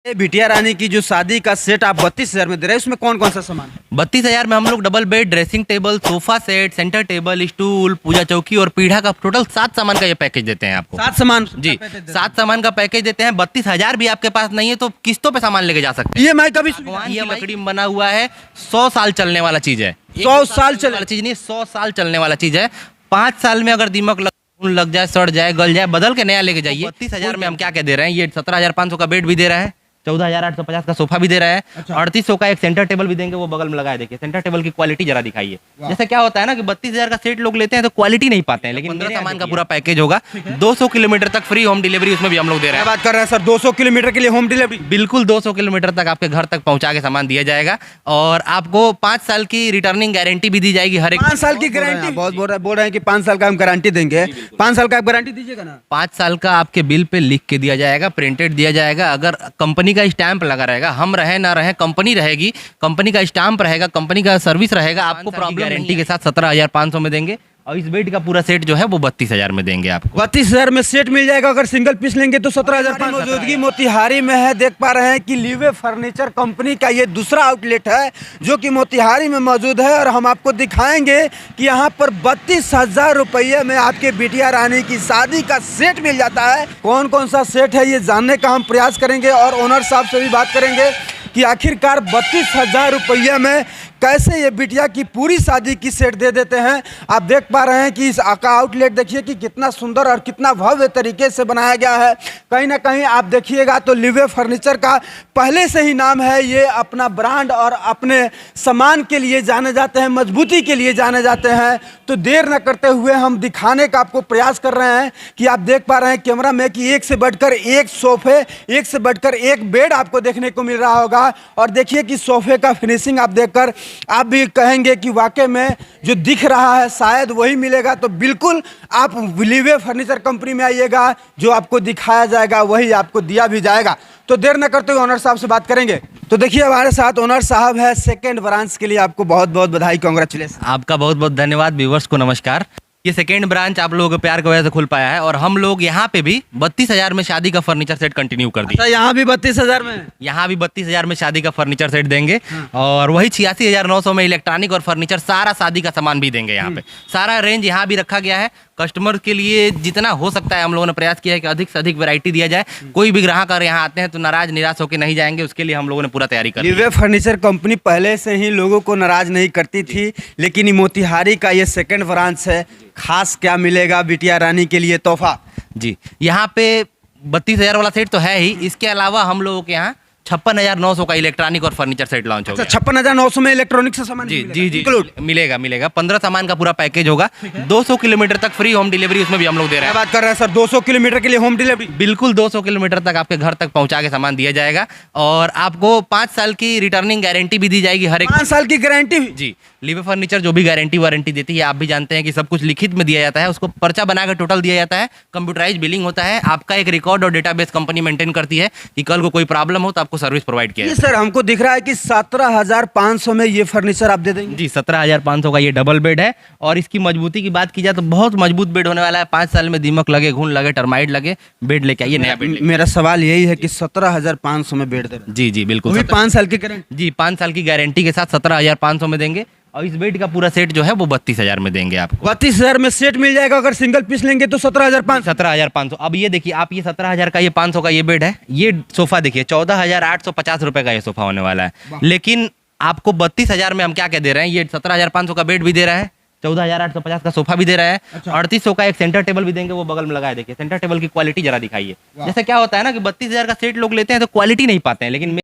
ये बिटिया रानी की जो शादी का सेट आप 32,000 में दे रहे हैं, उसमें कौन कौन सा सामान है? 32,000 में हम लोग double bed, dressing table, sofa set, centre table, stool, पूजा चौकी और पीढ़ा का टोटल 7 सामान का ये पैकेज देते हैं आपको। 7 सामान जी, 7 सामान का पैकेज देते हैं। 32,000 भी आपके पास नहीं है तो किस्तों पे सामान लेके जा सकते हैं। EMI का भी भगवान की लकड़ी में बना हुआ है, 100 साल चलने वाला चीज है। 100 साल चलने वाला चीज नहीं, 100 साल चलने वाला चीज है। 5 साल में अगर दीमक लग जाए, सड़ जाए, गल जाए, बदल के नया लेके जाइए। 32,000 में हम क्या क्या दे रहे हैं, ये 17,500 का बेड भी दे रहा है, 14,850 का सोफा भी दे रहा है, 3800 का एक सेंटर टेबल भी देंगे, वो बगल में लगाए। देखिए सेंटर टेबल की क्वालिटी जरा दिखाइए। जैसे क्या होता है ना कि 32,000 का सेट लोग लेते हैं तो क्वालिटी नहीं पाते हैं, लेकिन 15 सामान का पूरा पैकेज होगा। 200 किलोमीटर तक फ्री होम डिलीवरी उसमें भी हम लोग दे रहे हैं। बात कर रहे हैं सर, 200 किलोमीटर के लिए होम डिलीवरी? बिल्कुल 200 किलोमीटर तक आपके घर तक पहुंचा के सामान दिया जाएगा और आपको 5 साल की रिटर्निंग गारंटी भी दी जाएगी। हर एक 5 साल की गारंटी बहुत बोल रहे हैं कि 5 साल का हम गारंटी देंगे। 5 साल का आप गारंटी दीजिएगा ना? 5 साल का आपके बिल पे लिख के दिया जाएगा, प्रिंटेड दिया जाएगा। अगर कंपनी का स्टैंप लगा रहेगा, हम रहे ना रहे, कंपनी रहेगी, कंपनी का स्टैंप रहेगा, कंपनी का सर्विस रहेगा, आपको प्रॉब्लम गारंटी के साथ 17,500 में देंगे। और इस बेड का पूरा सेट जो है वो 32,000 में देंगे आपको। 32,000 में सेट मिल जाएगा। अगर सिंगल पीस लेंगे तो 17,500। मौजूदगी मोतिहारी में है, देख पा रहे हैं कि लीवे फर्नीचर कंपनी का ये दूसरा आउटलेट है जो कि मोतिहारी में मौजूद है और हम आपको दिखाएंगे कि यहाँ पर 32,000 रुपये में आपके बिटिया रानी की शादी का सेट मिल जाता है। कौन कौन सा सेट है ये जानने का हम प्रयास करेंगे और ओनर साहब से भी बात करेंगे कि आखिरकार 32,000 रुपये में कैसे ये बिटिया की पूरी शादी की सेट दे देते हैं। आप देख पा रहे हैं कि इस का आउटलेट देखिए कि कितना सुंदर और कितना भव्य तरीके से बनाया गया है। कहीं ना कहीं आप देखिएगा तो लिवे फर्नीचर का पहले से ही नाम है। ये अपना ब्रांड और अपने सामान के लिए जाने जाते हैं, मजबूती के लिए जाने जाते हैं। तो देर न करते हुए हम दिखाने का आपको प्रयास कर रहे हैं कि आप देख पा रहे हैं कैमरा में कि एक से बढ़कर एक सोफे, एक से बढ़कर एक बेड आपको देखने को मिल रहा होगा। और देखिए कि सोफे का फिनिशिंग आप देखकर आप भी कहेंगे कि वाकई में जो दिख रहा है शायद वही मिलेगा। तो बिल्कुल आप लिवे फर्नीचर कंपनी में आइएगा, जो आपको दिखाया जाएगा वही आपको दिया भी जाएगा। तो देर न करते हुए ओनर साहब से बात करेंगे। तो देखिए हमारे साथ ओनर साहब है। सेकंड ब्रांच के लिए आपको बहुत बहुत बधाई, कांग्रेचुलेशन। आपका बहुत बहुत धन्यवाद। व्यूअर्स को नमस्कार। ये सेकेंड ब्रांच आप लोगों के प्यार की वजह से खुल पाया है और हम लोग यहाँ पे भी 32,000 में शादी का फर्नीचर सेट कंटिन्यू कर दिया। यहाँ भी 32,000 में? यहाँ भी 32,000 में शादी का फर्नीचर सेट देंगे और वही 86,900 में इलेक्ट्रॉनिक और फर्नीचर सारा शादी का सामान भी देंगे। यहाँ पे सारा रेंज यहाँ भी रखा गया है। कस्टमर के लिए जितना हो सकता है हम लोगों ने प्रयास किया है कि अधिक से अधिक वैरायटी दिया जाए। कोई भी ग्राहक अगर यहाँ आते हैं तो नाराज निराश होकर नहीं जाएंगे, उसके लिए हम लोगों ने पूरा तैयारी कर ली। लिवे फर्नीचर कंपनी पहले से ही लोगों को नाराज नहीं करती थी, लेकिन ये मोतिहारी का ये सेकंड ब्रांच है। खास क्या मिलेगा बिटिया रानी के लिए तोहफा? जी, यहाँ पे 32,000 वाला सेट तो है ही, इसके अलावा हम लोगों के यहाँ 56,900 का इलेक्ट्रॉनिक और फर्नीचर सेट लॉन्च होगा। 56,900 में इलेक्ट्रॉनिक से सामान जी जी जी मिलेगा 15 सामान का पूरा पैकेज होगा। 200 किलोमीटर तक फ्री होम डिलीवरी उसमें भी हम लोग दे रहे हैं। बात कर रहे हैं सर, 200 किलोमीटर के लिए होम डिलीवरी? बिल्कुल 200 किलोमीटर तक आपके घर तक पहुंचा के सामान दिया जाएगा और आपको 5 साल की रिटर्निंग गारंटी भी दी जाएगी। हर एक 5 साल की गारंटी? जी, लिवे फर्नीचर जो भी गारंटी वारंटी देती है आप भी जानते हैं कि सब कुछ लिखित में दिया जाता है, उसको पर्चा बनाकर टोटल दिया जाता है, कंप्यूटराइज बिलिंग होता है, आपका एक रिकॉर्ड और डेटाबेस कंपनी मेंटेन करती है कि कल को कोई प्रॉब्लम हो तो आपको सर्विस प्रोवाइड किया। सर हमको दिख रहा है कि 17,500 में ये फर्नीचर आप दे देंगे? जी, 17,500 का ये डबल बेड है और इसकी मजबूती की बात की जाए तो बहुत मजबूत बेड होने वाला है। 5 साल में दीमक लगे, घुन लगे, टर्माइट लगे, बेड लेके आइए नया बेड। मेरा सवाल यही है कि 17,500 में बेड दे रहे हैं? जी जी बिल्कुल। 5 साल की गारंटी? जी, 5 साल की गारंटी के साथ 17,500 में देंगे और इस बेड का पूरा सेट जो है वो 32,000 में देंगे आपको। 32,000 में सेट मिल जाएगा। अगर सिंगल पीस लेंगे तो 17,500? 17,500। अब ये देखिए आप, ये 17,000 का ये 500 का ये बेड है, ये सोफा देखिए 14,850 रुपए का ये सोफा होने वाला है। लेकिन आपको 32,000 में हम क्या क्या दे रहे हैं, ये 17,500 का बेड भी दे रहा है, 14,850 का सोफा भी दे रहा है, 3800 का एक सेंटर टेबल भी देंगे, वो बगल में लगाए। देखिए सेंटर टेबल की क्वालिटी जरा दिखाइए। जैसे क्या होता है ना कि 32,000 का सेट लोग लेते हैं तो क्वालिटी नहीं पाते हैं, लेकिन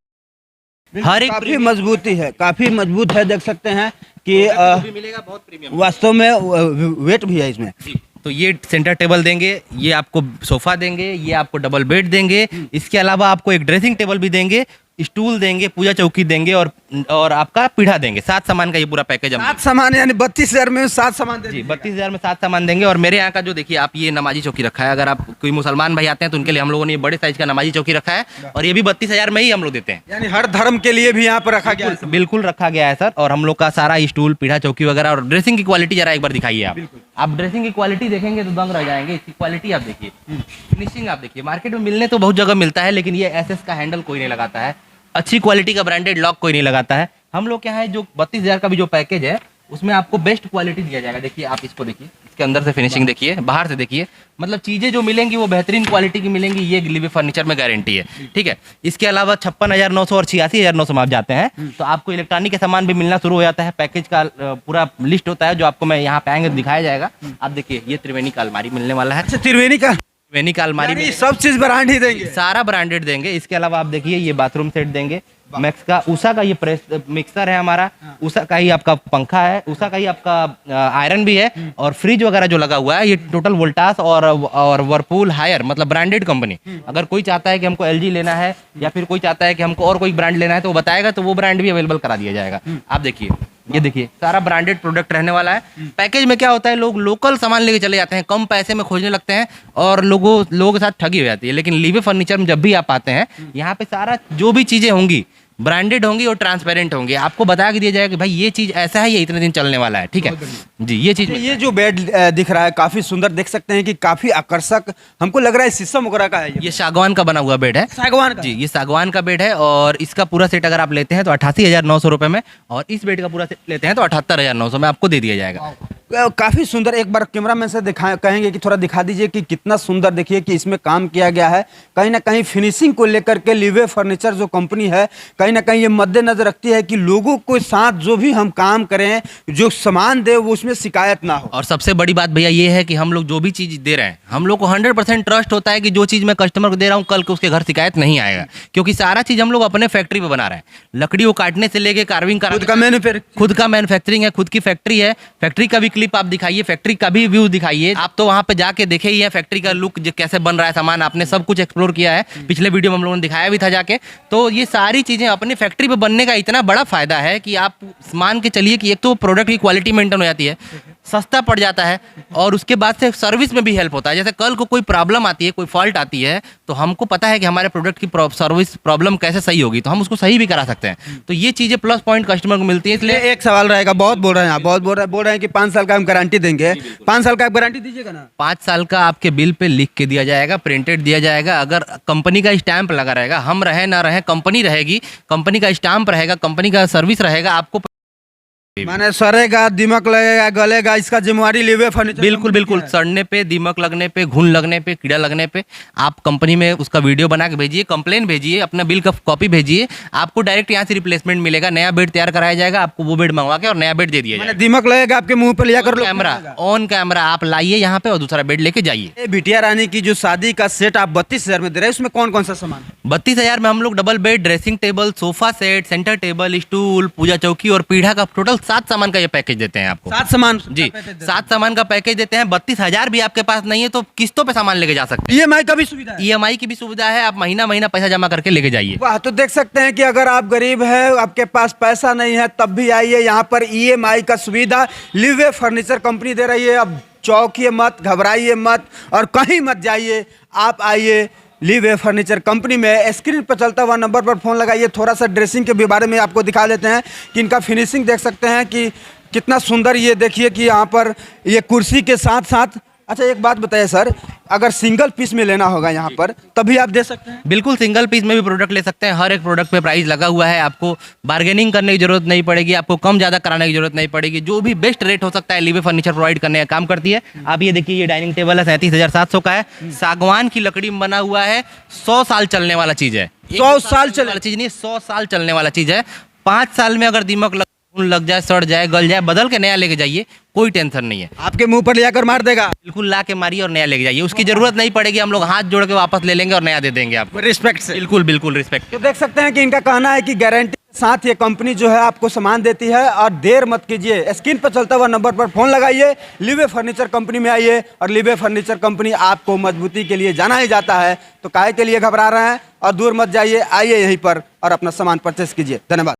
हर एक काफी मजबूती है, काफी मजबूत है। देख सकते हैं कि मिलेगा बहुत प्रीमियम, वास्तव में वेट भी है इसमें। तो ये सेंटर टेबल देंगे, ये आपको सोफा देंगे, ये आपको डबल बेड देंगे, इसके अलावा आपको एक ड्रेसिंग टेबल भी देंगे, स्टूल देंगे, पूजा चौकी देंगे और और आपका पीढ़ा देंगे। 7 सामान का ये पूरा पैकेज हम 7 सामान यानी 32,000 में 7 सामान दे जी दीजिएगा। 32,000 में 7 सामान देंगे। और मेरे यहाँ का जो देखिए आप ये नमाजी चौकी रखा है, अगर आप कोई मुसलमान भाई आते हैं तो उनके लिए हम लोगों ने ये बड़े साइज का नमाजी चौकी रखा है और ये भी 32,000 में ही हम लोग देते हैं। यानी हर धर्म के लिए भी यहाँ पर रखा गया है। बिल्कुल रखा गया है सर। और हम लोग का सारा स्टूल, पीढ़ा, चौकी वगैरह और ड्रेसिंग की क्वालिटी जरा एक बार दिखाइए आप ड्रेसिंग की क्वालिटी देखेंगे तो दंग रह जाएंगे। इसकी क्वालिटी आप देखिए, फिनिशिंग आप देखिए। मार्केट में मिलने तो बहुत जगह मिलता है, लेकिन ये एसएस का हैंडल कोई नहीं लगाता है, अच्छी क्वालिटी का ब्रांडेड लॉक कोई नहीं लगाता है। हम लोग के यहाँ जो 32,000 का भी जो पैकेज है उसमें आपको बेस्ट क्वालिटी दिया जाएगा। देखिए आप इसको देखिए, इसके अंदर से फिनिशिंग देखिए, बाहर से देखिए, मतलब चीजें जो मिलेंगी वो बेहतरीन क्वालिटी की मिलेंगी, ये लिवे फर्नीचर में गारंटी है। ठीक है, इसके अलावा 56,900 और 86,900 में आप जाते हैं तो आपको इलेक्ट्रॉनिक के सामान भी मिलना शुरू हो जाता है। पैकेज का पूरा लिस्ट होता है जो आपको मैं यहाँ पे आएंगे तो दिखाया जाएगा। आप देखिए ये त्रिवेणी का अलमारी मिलने वाला है। अच्छा, त्रिवेणी का अलमारी यानी में सब चीज ब्रांड ही देंगे। सारा ब्रांडेड देंगे। इसके अलावा आप देखिए ये बाथरूम सेट देंगे, मैक्स का, उषा का ये प्रेस मिक्सर है हमारा, उषा का ही आपका पंखा है, उषा का ही आपका आयरन भी है और फ्रिज वगैरह जो लगा हुआ है ये टोटल वोल्टास और वर्लपूल हायर, मतलब ब्रांडेड कंपनी। अगर कोई चाहता है कि हमको एलजी लेना है या फिर कोई चाहता है कि हमको और कोई ब्रांड लेना है तो वो बताएगा तो वो ब्रांड भी अवेलेबल करा दिया जाएगा। आप देखिए ये देखिए सारा ब्रांडेड प्रोडक्ट रहने वाला है। पैकेज में क्या होता है, लोग लोकल सामान लेके चले जाते हैं, कम पैसे में खोजने लगते हैं और लोगों के साथ ठगी हो जाती है। लेकिन लिवे फर्नीचर में जब भी आप आते हैं यहाँ पे सारा जो भी चीजें होंगी ब्रांडेड होंगी और ट्रांसपेरेंट होंगी। आपको बता के दिया जाएगा कि भाई ये चीज ऐसा है, ये इतने दिन चलने वाला है। ठीक है जी, ये चीज ये जो बेड दिख रहा है काफी सुंदर, देख सकते हैं कि काफी आकर्षक, हमको लग रहा है शीशम वगैरह का है। ये सागवान का बना हुआ बेड है। सागवान का? जी, ये सागवान का बेड है और इसका पूरा सेट अगर आप लेते हैं तो 88,900 रुपए में, और इस बेड का पूरा सेट लेते हैं तो 78,900 में आपको दे दिया जाएगा। काफी सुंदर, एक बार कैमरामैन से कहेंगे कि थोड़ा दिखा दीजिए कि कितना सुंदर, देखिए कि इसमें काम किया गया है। कहीं ना कहीं फिनिशिंग को लेकर के लिवे फर्नीचर जो कंपनी है कहीं ना कहीं ये मद्देनजर रखती है कि लोगों के साथ जो भी हम काम करें, जो सामान दे वो उसमें शिकायत ना हो। और सबसे बड़ी बात भैया ये है कि हम लोग जो भी चीज दे रहे हैं हम लोग को 100% ट्रस्ट होता है कि जो चीज मैं कस्टमर को दे रहा हूँ कल को उसके घर शिकायत नहीं आएगा, क्योंकि सारा चीज हम लोग अपने फैक्ट्री पे बना रहे हैं। लकड़ी को काटने से लेके कार्विंग का खुद का मैन्युफैक्चरिंग है, खुद की फैक्ट्री है। फैक्ट्री का भी क्लिप आप दिखाइए, फैक्ट्री का भी व्यू दिखाइए। आप तो वहां पे जाके देखे ही है फैक्ट्री का लुक कैसे बन रहा है, सामान आपने सब कुछ एक्सप्लोर किया है, पिछले वीडियो में हम लोगों ने दिखाया भी था जाके। तो ये सारी चीजें अपनी फैक्ट्री पे बनने का इतना बड़ा फायदा है कि आप मान के चलिए कि एक तो प्रोडक्ट की क्वालिटी मेंटेन हो जाती है, सस्ता पड़ जाता है और उसके बाद से सर्विस में भी हेल्प होता है। जैसे कल को कोई प्रॉब्लम आती है, कोई फॉल्ट आती है तो हमको पता है कि हमारे प्रोडक्ट की सर्विस प्रॉब्लम कैसे सही होगी, तो हम उसको सही भी करा सकते हैं। तो ये चीजें प्लस पॉइंट कस्टमर को मिलती है। इसलिए एक सवाल रहेगा, बहुत बोल रहे हैं आप, बोल रहे हैं कि 5 साल का हम गारंटी देंगे। 5 साल का आप गारंटी दीजिएगा ना? 5 साल का आपके बिल पे लिख के दिया जाएगा, प्रिंटेड दिया जाएगा। अगर कंपनी का स्टैंप लगा रहेगा, हम रहे ना रहे कंपनी रहेगी, कंपनी का स्टैंप रहेगा, कंपनी का सर्विस रहेगा। आपको माने सड़ेगा, दीमक लगेगा, गलेगा, इसका जिम्मेवारी लिवे फर्नीचर बिल्कुल बिल्कुल। सड़ने पे, दीमक लगने पे, घुन लगने पे, कीड़ा लगने पे आप कंपनी में उसका वीडियो बना के भेजिए, कंप्लेन भेजिए, अपना बिल का कॉपी भेजिए, आपको डायरेक्ट यहाँ से रिप्लेसमेंट मिलेगा, नया बेड तैयार कराया जाएगा, आपको वो बेड मंगवा के और नया बेड दे दिया जाएगा। दीमक लगेगा आपके मुंह पर लिया कर, कैमरा ऑन कैमरा आप लाइए यहाँ पे और दूसरा बेड लेके जाइए। बिटिया रानी की जो शादी का सेट आप 32,000 में दे रहे हैं, उसमें कौन कौन सा सामान? 32,000 में हम लोग double bed, dressing table, sofa set, centre table, stool, पूजा चौकी और पीढ़ा का टोटल 7 सामान का ये पैकेज देते हैं आपको। 7 सामान जी, 7 सामान का पैकेज देते हैं। 32,000 भी आपके पास नहीं है तो किस्तों पे सामान लेके जा सकते हैं। ईएमआई का भी सुविधा है? ईएमआई की भी सुविधा है, आप महीना महीना पैसा जमा करके लेके जाइए। वाह, तो देख सकते हैं कि अगर आप गरीब है, आपके पास पैसा नहीं है, तब भी आइए यहाँ पर। ईएमआई का सुविधा लिवे फर्नीचर कंपनी दे रही है। अब चौंकिए मत, घबराइए मत और कहीं मत जाइए, आप आइए लिवे फर्नीचर कंपनी में। स्क्रीन पर चलता हुआ नंबर पर फोन लगाइए। थोड़ा सा ड्रेसिंग के बारे में आपको दिखा देते हैं कि इनका फिनिशिंग देख सकते हैं कि कितना सुंदर। ये देखिए कि यहाँ पर ये कुर्सी के साथ साथ, अच्छा एक बात बताइए सर, अगर सिंगल पीस में लेना होगा यहाँ पर तभी आप दे सकते हैं? बिल्कुल, सिंगल पीस में भी प्रोडक्ट ले सकते हैं। हर एक प्रोडक्ट पे प्राइस लगा हुआ है, आपको बार्गेनिंग करने की जरूरत नहीं पड़ेगी, आपको कम ज़्यादा कराने की जरूरत नहीं पड़ेगी। जो भी बेस्ट रेट हो सकता है लिवे फर्नीचर प्रोवाइड करने का काम करती है। आप ये देखिए, ये डाइनिंग टेबल है 37,700 का है, सागवान की लकड़ी में बना हुआ है, 100 साल चलने वाला चीज़ है। 100 साल चलने वाला चीज़ नहीं, 100 साल चलने वाला चीज़ है। 5 साल में अगर दीमक लग जाए, सड़ जाए, गल जाए, बदल के नया लेके जाइए, कोई टेंशन नहीं है। आपके मुंह पर लेकर मार देगा? बिल्कुल, ला के मारिए और नया लेके जाइए, उसकी जरूरत नहीं पड़ेगी। हम लोग हाथ जोड़ के वापस ले लेंगे और नया दे देंगे आपको, रिस्पेक्ट से। बिल्कुल बिल्कुल रिस्पेक्ट। तो देख सकते हैं कि इनका कहना है कि गारंटी के साथ ये कंपनी जो है आपको सामान देती है और देर मत कीजिए। स्क्रीन पर चलता हुआ नंबर पर फोन लगाइए, लिवे फर्नीचर कंपनी में आइए। और लिवे फर्नीचर कंपनी आपको मजबूती के लिए जाना ही जाता है, तो काहे के लिए घबरा रहे हैं? और दूर मत जाइए, आइए यहीं पर और अपना सामान परचेस कीजिए। धन्यवाद।